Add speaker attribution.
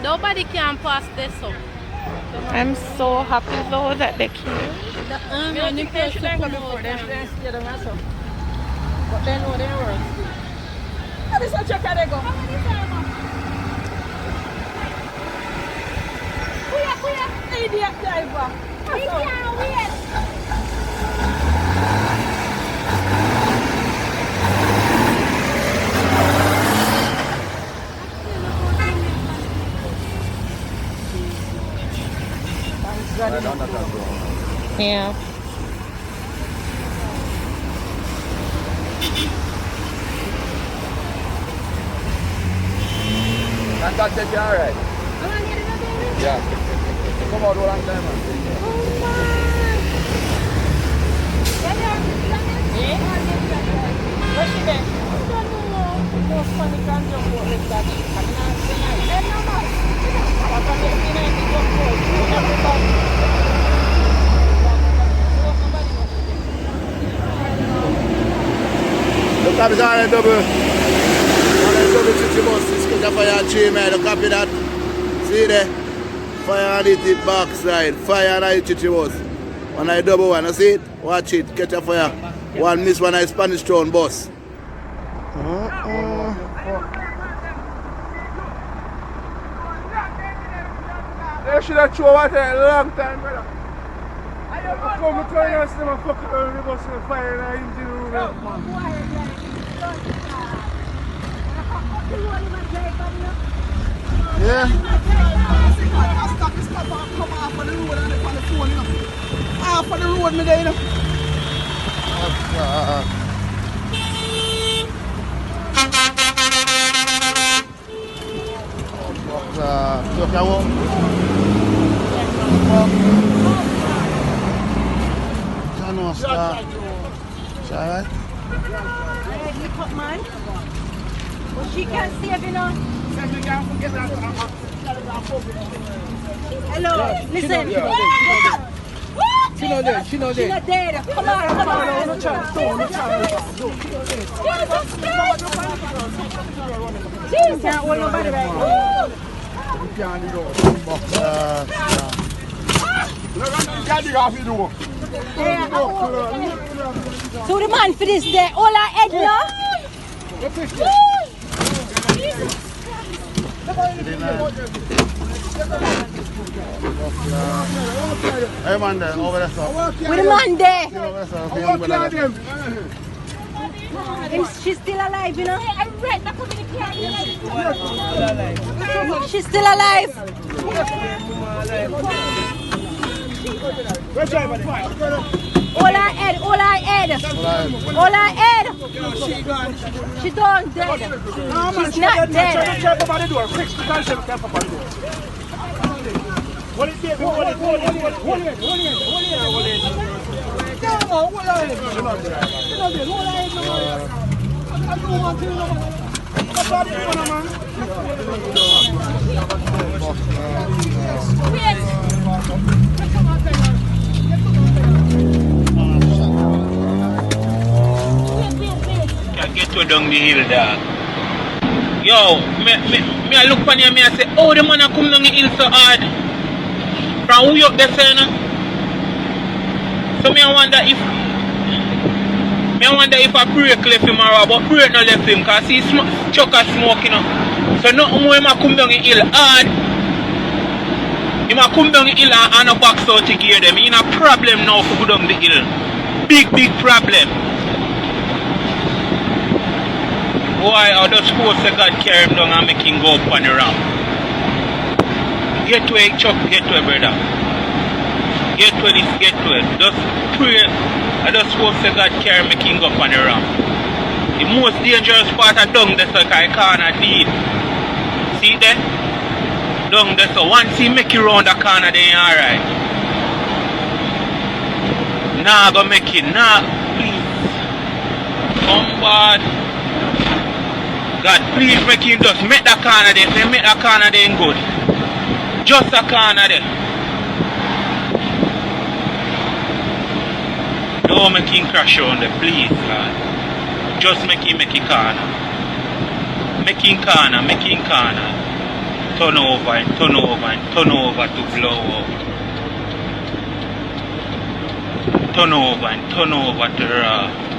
Speaker 1: Nobody can pass this up.
Speaker 2: I'm so happy though that they came.
Speaker 1: And you can come out.
Speaker 3: But they know they work. How does that check how they go? Idiot driver. We can't wait.
Speaker 2: Yeah.
Speaker 4: And that's it, you're alright. Yeah. Come out, hold on time, man.
Speaker 3: Where's she there? I don't know. No funny can jump out like that. I'm not saying. Hey, no, no. I'm going to be in the jump out.
Speaker 4: Look at the double. Double chichi bus. This catch a fire tree, man. Look at that. See there? Fire on it backside. Fire on it chichi bus. When I double one, you see it? Watch it. Catch a fire. One miss one I Spanish town bus.
Speaker 5: They should have thrown water a long time, brother. I come to try and see my fucking bus and fire in the engine room.
Speaker 4: Yeah.
Speaker 5: Half of the road, me there, you know.
Speaker 4: Look at one. Alright.
Speaker 3: But she can't save, you know. Hello, listen.
Speaker 5: She not there.
Speaker 3: She's not dead. Come on, come on. No chance. Jesus. Can't hold nobody right now. So the man for this day, all our head now.
Speaker 4: Hey man there, over there sir.
Speaker 3: With the man there. She's still alive, you know. She's still alive. All her head, all her head. All her head. She's done dead. She's not dead.
Speaker 6: Get to down the hill, dog. Yo, me I look on you and I say, oh, the man a come down the hill so hard. From who you up there, say, no? So me I wonder if I break left him or but break not left him because he chuck a smoke, you know. So nothing more him a come down the hill hard. Him a come down the hill and a box out to gear them. He in a problem now for go down the hill. Big problem. Why I just suppose that God carry him down and make him go up on the ramp. Get to it, Chuck, get to it, brother. Get to it, get to it. Just pray. I just suppose that God carry him, make him go up on the ramp. The most dangerous part of down there, so I can't deal. See there? Down there, so once he make you round the corner, then you're alright. Nah, go make it, nah, please. Come board. God, please make him just make that corner there. Say make that corner there good. Just a corner there. Don't make him crash on there, please, God. Just make it corner. Making corner. Turn over and turn over and turn over to blow up. Turn over and turn over to rock.